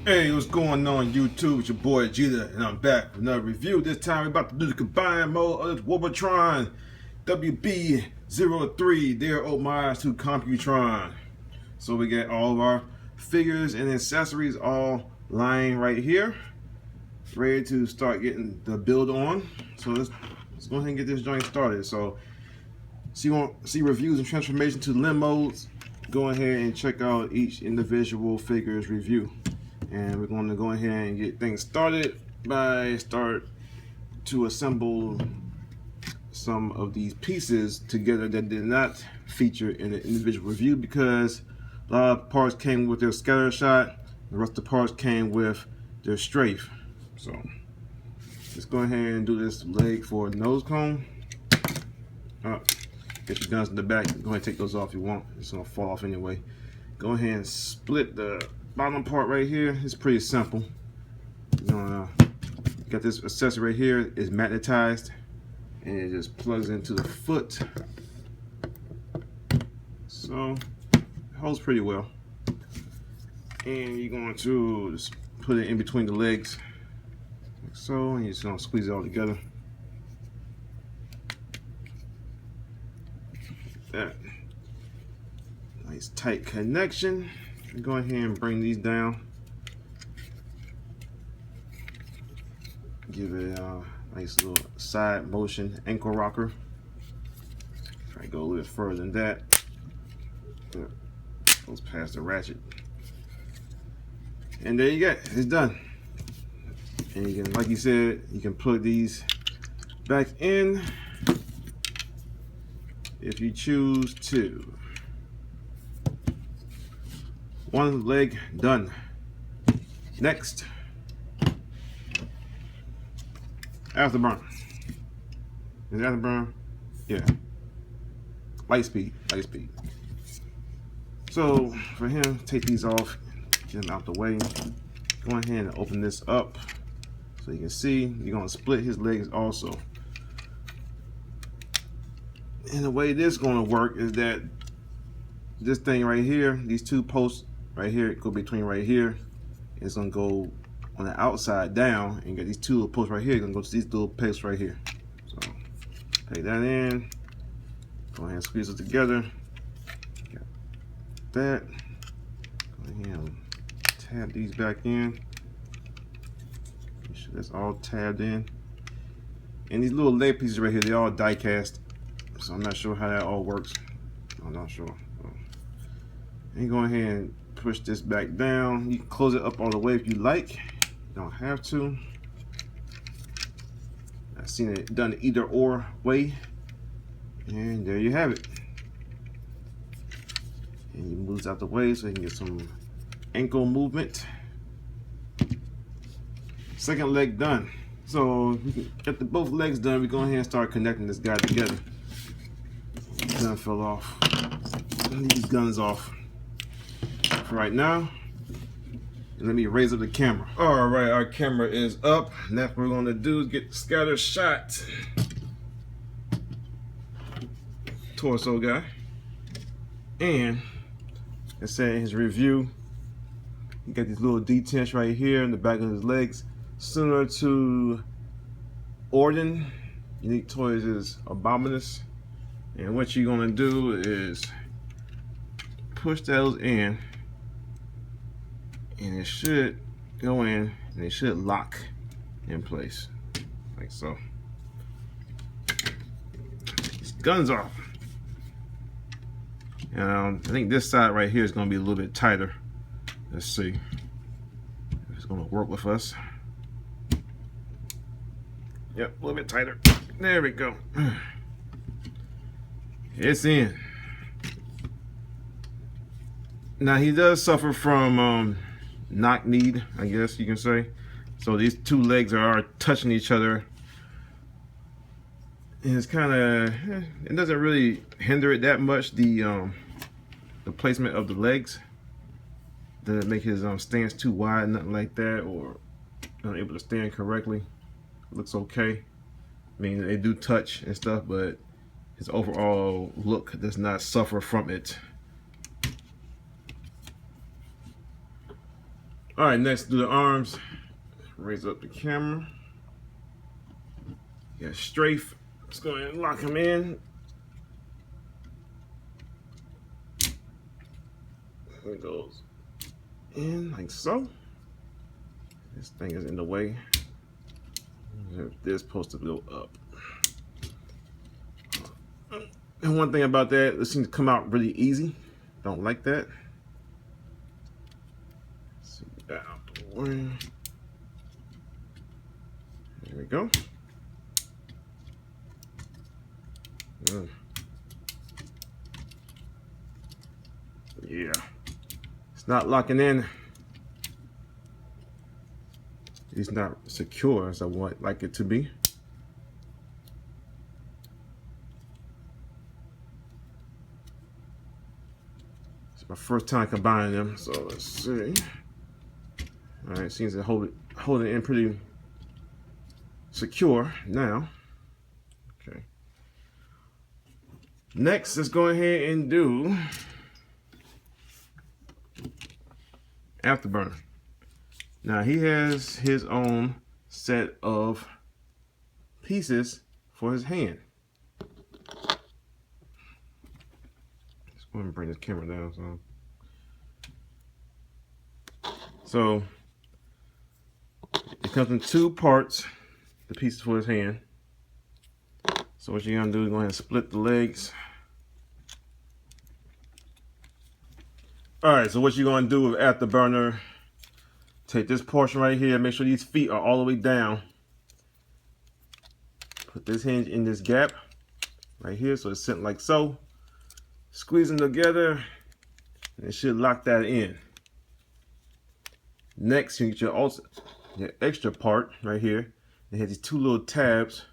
Hey, what's going on YouTube? It's your boy Jeter, and I'm back with another review. This time we're about to do the combined mode of this Warbotron WB03, their homage to Computron. So we got all of our figures and accessories all lying right here, ready to start getting the build on. So let's go ahead and get this joint started. So you want to see reviews and transformation to limb modes, go ahead and check out each individual figure's review. And we're going to go ahead and get things started by to assemble some of these pieces together that did not feature in the individual review, because a lot of parts came with their scatter shot, the rest of the parts came with their strafe. So let's go ahead and do this leg for a nose cone. Get your guns in the back. Go ahead and take those off if you want. It's going to fall off anyway. Go ahead and split the bottom part right here. It's pretty simple. Got this accessory right here. It's magnetized and it just plugs into the foot, so it holds pretty well. And you're going to just put it in between the legs like so, and you're just going to squeeze it all together like that. Nice tight connection. Go ahead and bring these down. Give it a nice little side motion ankle rocker. Try to go a little bit further than that. Goes past the ratchet. And there you go. It's done. And you can, like you said, you can plug these back in if you choose to. One leg done. Next, afterburn. Is it afterburn? Yeah. Light speed. So for him, take these off, get them out the way. Go ahead and open this up so you can see. You're gonna split his legs also. And the way this is gonna work is that this thing right here, these two posts right here, it go between right here. It's gonna go on the outside down, and you got these two little posts right here. Gonna go to these little pegs right here. So take that in. Go ahead and squeeze it together. Got that. Go ahead and tab these back in. Make sure that's all tabbed in. And these little leg pieces right here, they're all die cast. So I'm not sure how that all works. I'm not sure. And go ahead and push this back down. You can close it up all the way if you like. You don't have to. I've seen it done either or way. And there you have it. And you move out the way so you can get some ankle movement. Second leg done. So we can get both legs done. We go ahead and start connecting this guy together. Gun fell off. Leave these guns off for right now. And let me raise up the camera. All right, our camera is up. Next, what we're going to do is get the scatter shot torso guy. And I said in his review, you got these little details right here in the back of his legs, similar to Orden. Unique Toys is Abominus. And what you're going to do is push those in, and it should go in and it should lock in place like so. These guns off. I think this side right here is going to be a little bit tighter. Let's see if it's going to work with us. Yep, a little bit tighter. There we go. It's in. Now he does suffer from knock kneed, I guess you can say. So these two legs are touching each other. And it's kind of, it doesn't really hinder it that much, the placement of the legs. Doesn't make his stance too wide, nothing like that, or not able to stand correctly. Looks okay. I mean, they do touch and stuff, but his overall look does not suffer from it. All right, next do the arms. Raise up the camera. You got strafe. Let's go ahead and lock him in. It goes in like so. This thing is in the way. This supposed to go up. And one thing about that, this seems to come out really easy. Don't like that. Let's see that out the way. There we go. Yeah. It's not locking in. It's not secure as I would like it to be. It's my first time combining them, so let's see. All right, seems to hold it in pretty secure now. Okay. Next, let's go ahead and do Afterburner. Now he has his own set of pieces for his hand. Let's go ahead and bring this camera down. So it comes in two parts, the pieces for his hand. So what you're gonna do is go ahead and split the legs. All right, so what you're gonna do with Afterburner, take this portion right here, make sure these feet are all the way down. Put this hinge in this gap right here so it's sitting like so. Squeeze them together and it should lock that in. Next, you get your extra part right here. It has these two little tabs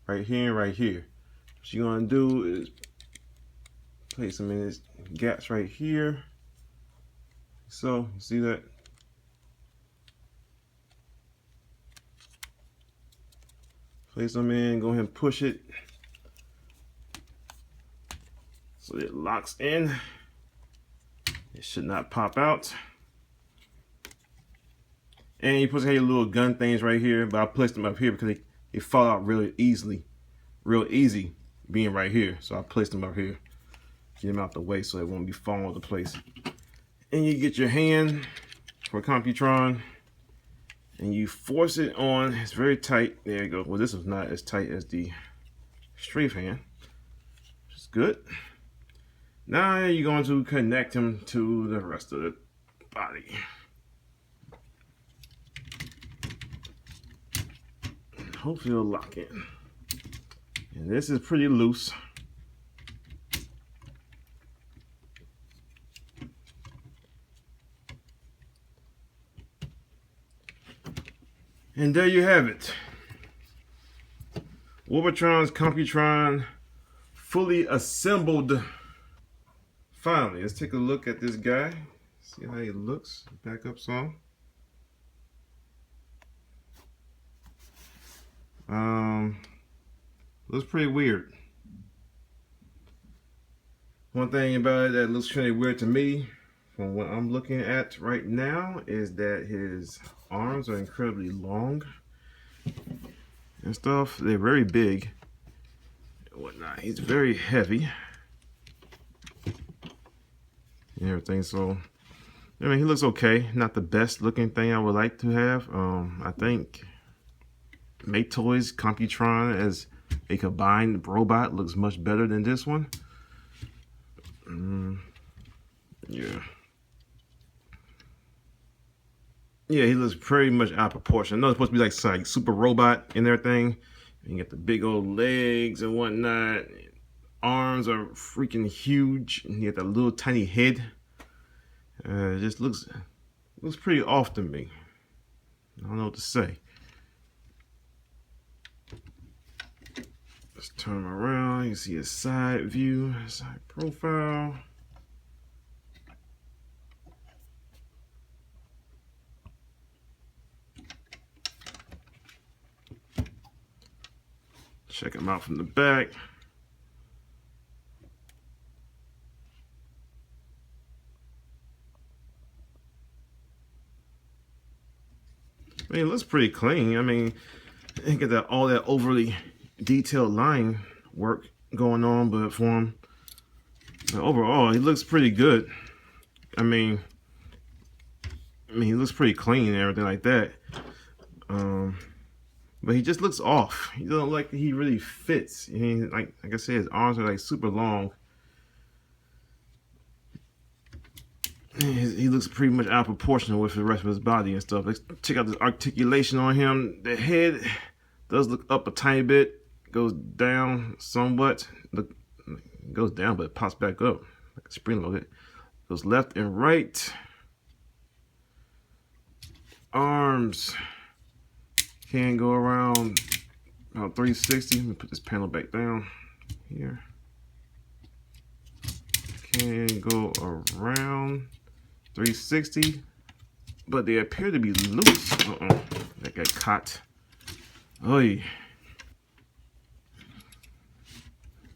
right here and right here. What you're gonna do is place them in these gaps right here. So, you see that? Place them in, go ahead and push it so it locks in. It should not pop out. And you put your little gun things right here, but I placed them up here because they fall out really easily, real easy being right here. So I placed them up here, get them out the way so it won't be falling all over the place. And you get your hand for Computron and you force it on. It's very tight. There you go. Well, this is not as tight as the strafe hand, which is good. Now you're going to connect him to the rest of the body. And hopefully it'll lock in. And this is pretty loose. And there you have it. Warbotron's Computron fully assembled. Finally, let's take a look at this guy. See how he looks. Back up some. Looks pretty weird. One thing about it that looks pretty weird to me, from what I'm looking at right now, is that his arms are incredibly long and stuff. They're very big and whatnot. He's very heavy and everything. So I mean, he looks okay. Not the best looking thing I would like to have. I think Make Toys Computron as a combined robot looks much better than this one. Yeah. Yeah, he looks pretty much out of proportion. I know it's supposed to be like super robot and everything. And you get the big old legs and whatnot. Arms are freaking huge. And you get that little tiny head. It just looks pretty off to me. I don't know what to say. Let's turn him around. You can see his side view, side profile. Check him out from the back. I mean, it looks pretty clean. I mean, you get that all that overly detailed line work going on, but for him, overall, he looks pretty good. I mean, he looks pretty clean and everything like that. But he just looks off. He doesn't look like he really fits. I mean, like I said, his arms are like super long. He looks pretty much out of proportion with the rest of his body and stuff. Let's check out this articulation on him. The head does look up a tiny bit, goes down somewhat. Look, it goes down, but it pops back up like a spring loaded. Goes left and right. Arms can go around about 360. Let me put this panel back down here. Can go around 360, but they appear to be loose. That got caught. Oh yeah.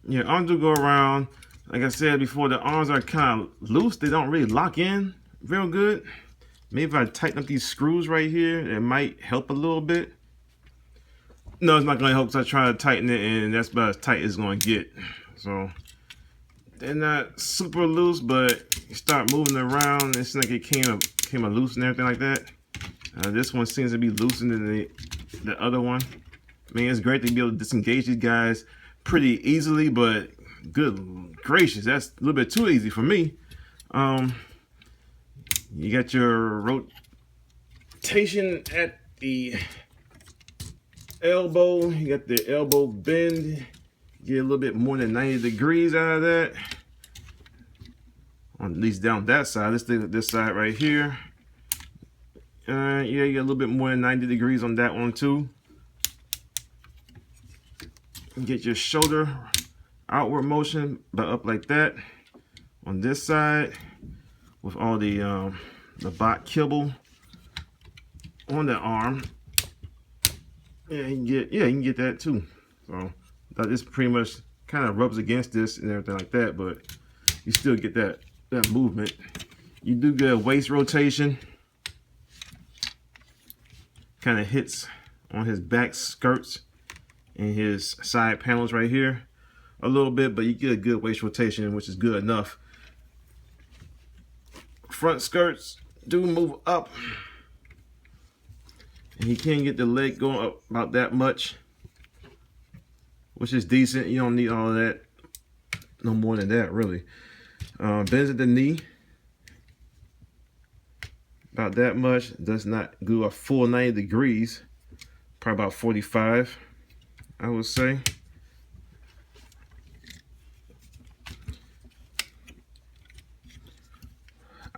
Yeah, arms do go around. Like I said before, the arms are kind of loose. They don't really lock in real good. Maybe if I tighten up these screws right here, it might help a little bit. No, it's not going to help because I try to tighten it, and that's about as tight as it's going to get. So they're not super loose, but you start moving around, it's like it came loose and everything like that. This one seems to be looser than the other one. I mean, it's great to be able to disengage these guys pretty easily, but good gracious, that's a little bit too easy for me. You got your rotation at the elbow. You got the elbow bend. Get a little bit more than 90 degrees out of that. At least down that side. Let's look at this side right here. Yeah, you get a little bit more than 90 degrees on that one too. Get your shoulder outward motion, but up like that. On this side, with all the bot kibble on the arm. Yeah, you can get that too. So that is pretty much kind of rubs against this and everything like that, but you still get that movement. You do get a waist rotation. Kind of hits on his back skirts and his side panels right here a little bit, but you get a good waist rotation, which is good enough. Front skirts do move up, and he can get the leg going up about that much, which is decent. You don't need all of that, no more than that really. Bends at the knee about that much. Does not go a full 90 degrees, probably about 45, I would say.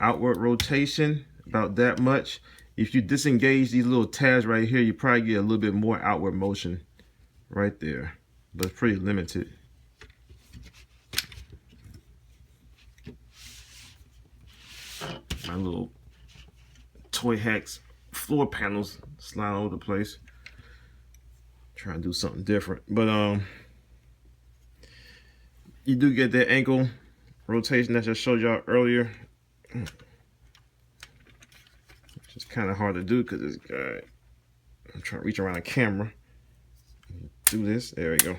Outward rotation about that much. If you disengage these little tabs right here, you probably get a little bit more outward motion right there, but it's pretty limited. My little Toy Hacks floor panels slide all over the place. Try to do something different, but you do get that ankle rotation that I just showed y'all earlier. It's just kind of hard to do because this guy, I'm trying to reach around the camera. Do this, there we go.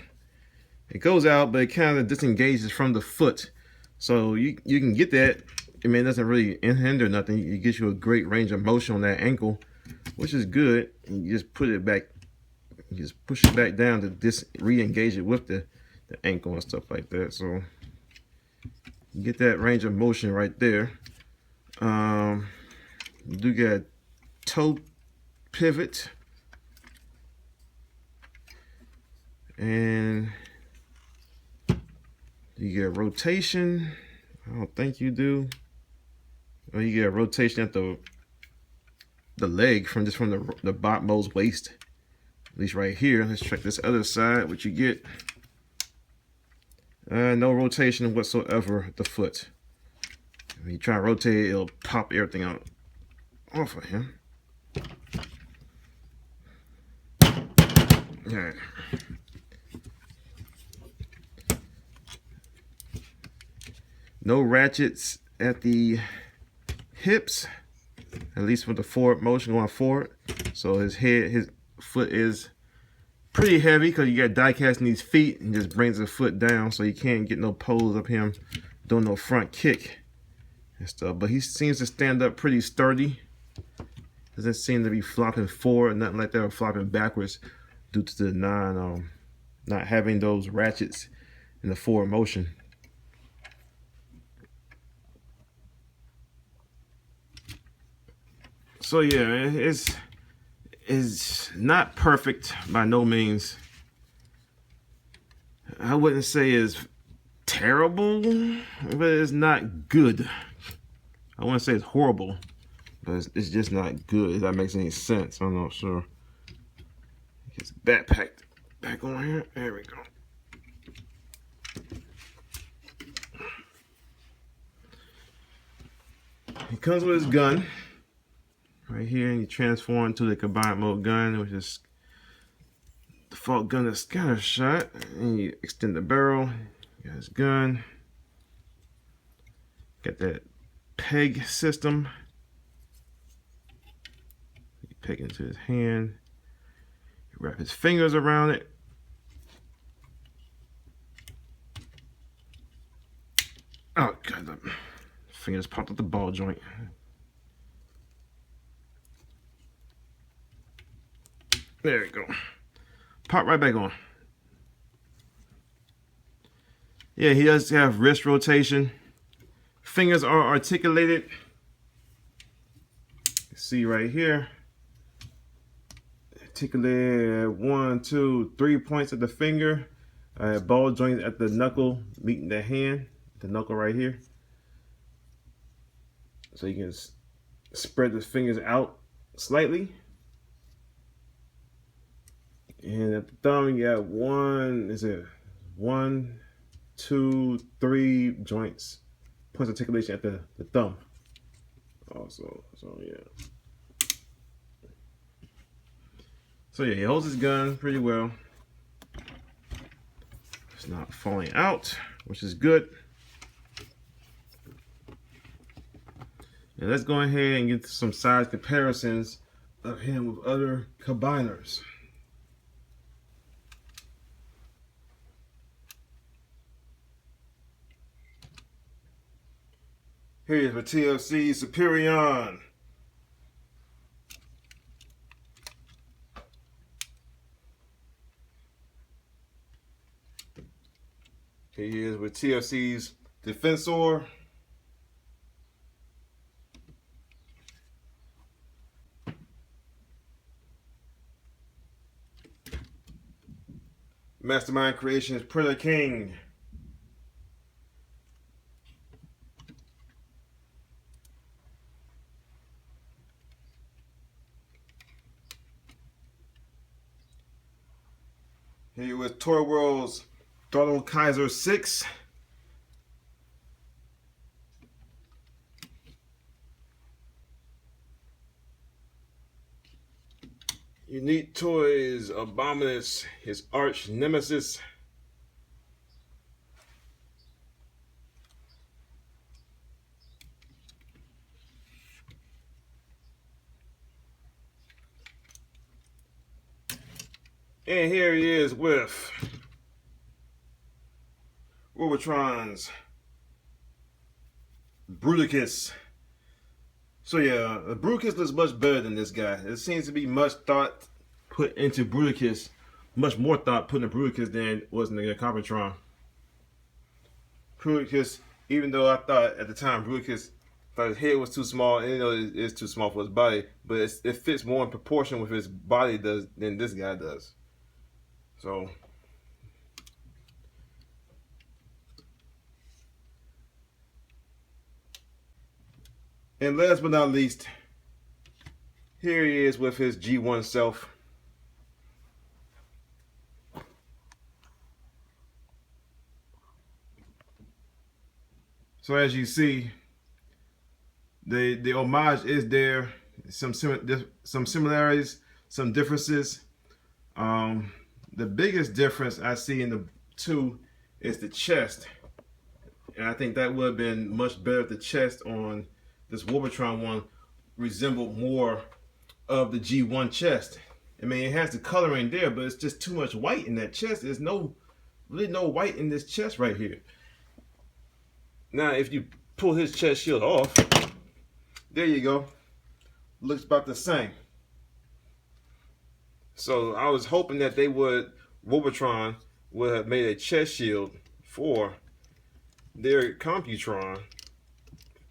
It goes out, but it kind of disengages from the foot. So you can get that. I mean, it doesn't really hinder nothing. It gives you a great range of motion on that ankle, which is good. And you just put it back, you just push it back down to re-engage it with the ankle and stuff like that. So you get that range of motion right there. You do get a toe pivot, and you get a rotation. I don't think you do. Well, you get a rotation at the leg from the bottommost waist, at least right here. Let's check this other side. What you get? No rotation whatsoever at the foot. When you try to rotate it, it'll pop everything out off of him. All right. No ratchets at the hips, at least with the forward motion going forward. So his foot is pretty heavy because you got die casting these feet and just brings the foot down, so you can't get no pose of him doing no front kick and stuff. But he seems to stand up pretty sturdy. Doesn't seem to be flopping forward, nothing like that, or flopping backwards due to the not having those ratchets in the forward motion. So yeah, it's not perfect by no means. I wouldn't say it's terrible, but it's not good. I wouldn't say it's horrible, but it's just not good, if that makes any sense. I'm not sure. Get his backpack back on here. There we go. He comes with his gun right here, and you transform to the combined mode gun, which is default gun is scatter shot. And you extend the barrel. Got his gun. Got that peg system. You peg into his hand. You wrap his fingers around it. Oh god, the fingers popped up the ball joint. There we go. Pop right back on. Yeah, he does have wrist rotation. Fingers are articulated. You see right here. Articulated 1, 2, 3 points of the finger. Ball joint at the knuckle meeting the hand. The knuckle right here. So you can spread the fingers out slightly. And at the thumb, you got 1, 2, 3 joints, points of articulation at the thumb. Also, so yeah. So yeah, he holds his gun pretty well. It's not falling out, which is good. And let's go ahead and get some size comparisons of him with other combiners. Here is for TFC Superion. Here he is with TFC's Defensor. Mastermind Creations Predator King. Here with Toy World's Throttle Kaiser 6. Unique Toys Abominus, his arch nemesis. And here he is with Warbotron's Bruticus. So yeah, the Bruticus looks much better than this guy. There seems to be much thought put into Bruticus, much more thought put into Bruticus than was in the Computron. Bruticus, even though I thought at the time Bruticus thought his head was too small, and you know it's too small for his body, but it fits more in proportion with his body than this guy does. So and last but not least, here he is with his G1 self. So as you see, the homage is there. Some similarities, some differences. The biggest difference I see in the two is the chest. And I think that would have been much better if the chest on this Warbotron one resembled more of the G1 chest. I mean, it has the coloring there, but it's just too much white in that chest. There's really no white in this chest right here. Now, if you pull his chest shield off, there you go. Looks about the same. So I was hoping that Warbotron would have made a chest shield for their Computron,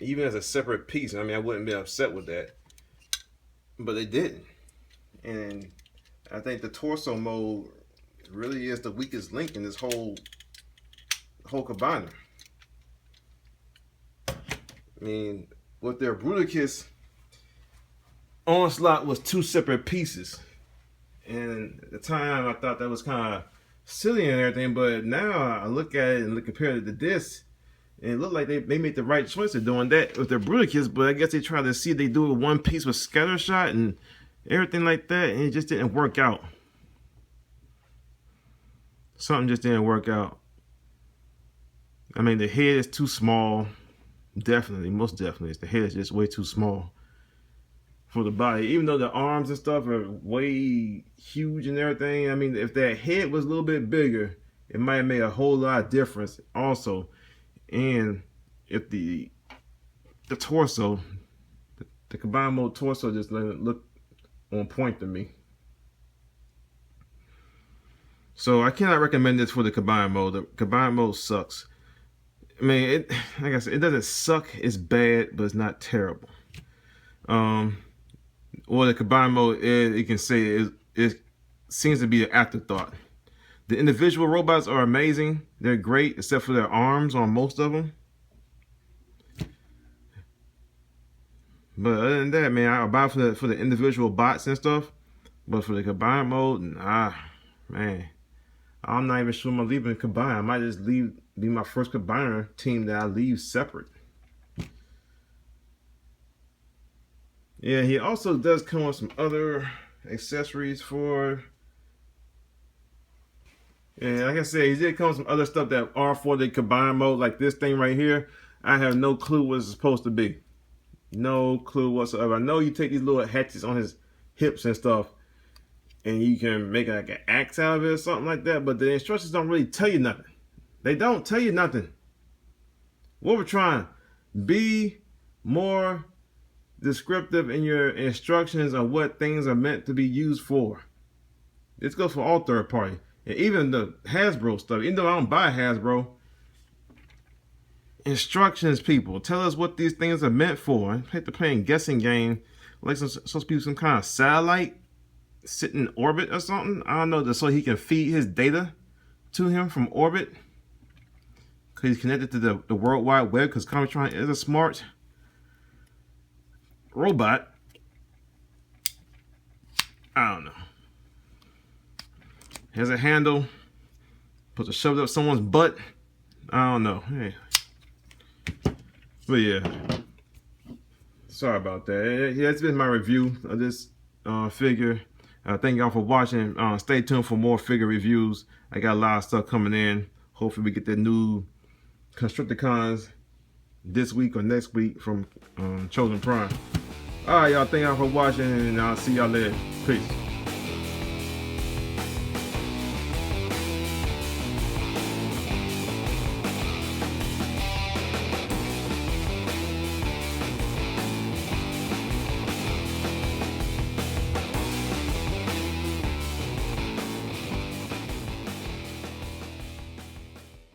even as a separate piece. I mean, I wouldn't be upset with that, but they didn't. And I think the torso mode really is the weakest link in this whole combiner. I mean, with their Bruticus, Onslaught was 2 separate pieces, and at the time I thought that was kind of silly and everything, but now I look at it and compare it to this, and it looked like they made the right choice of doing that with their Bruticus, but I guess they tried to see if they do it one piece with Scattershot and everything like that, and it just didn't work out. Something just didn't work out. I mean, the head is too small. Definitely, most definitely, the head is just way too small for the body. Even though the arms and stuff are way huge and everything, I mean, if that head was a little bit bigger, it might have made a whole lot of difference also. And if the torso, the combined mode torso just doesn't look on point to me. So I cannot recommend this for the combined mode. The combined mode sucks. I mean, like I said, it doesn't suck. It's bad, but it's not terrible. Or the combined mode is, you can say, it seems to be an afterthought. The individual robots are amazing. They're great, except for their arms on most of them. But other than that, man, I'll buy for the individual bots and stuff. But for the combined mode, nah, man, I'm not even sure I'm leaving combined. I might just be my first combiner team that I leave separate. Yeah, he also does come with some other accessories for. Yeah, like I said, he did come with some other stuff that are for the combined mode, like this thing right here. I have no clue what it's supposed to be. No clue whatsoever. I know you take these little hatchets on his hips and stuff, and you can make like an axe out of it or something like that, but the instructions don't really tell you nothing. They don't tell you nothing. Warbotron, be more descriptive in your instructions on what things are meant to be used for. This goes for all third party. And even the Hasbro stuff, even though I don't buy Hasbro, instructions, people, tell us what these things are meant for. I hate to play a guessing game, like supposed to be some kind of satellite sitting in orbit or something. I don't know, so he can feed his data to him from orbit, because he's connected to the World Wide Web, because Computron is a smart robot. I don't know. Has a handle, puts a shove up someone's butt. I don't know. Hey. But yeah, sorry about that. Yeah, it's been my review of this figure. Thank y'all for watching. Stay tuned for more figure reviews. I got a lot of stuff coming in. Hopefully we get the new Constructicons this week or next week from Chosen Prime. All right, y'all. Thank y'all for watching, and I'll see y'all later. Peace.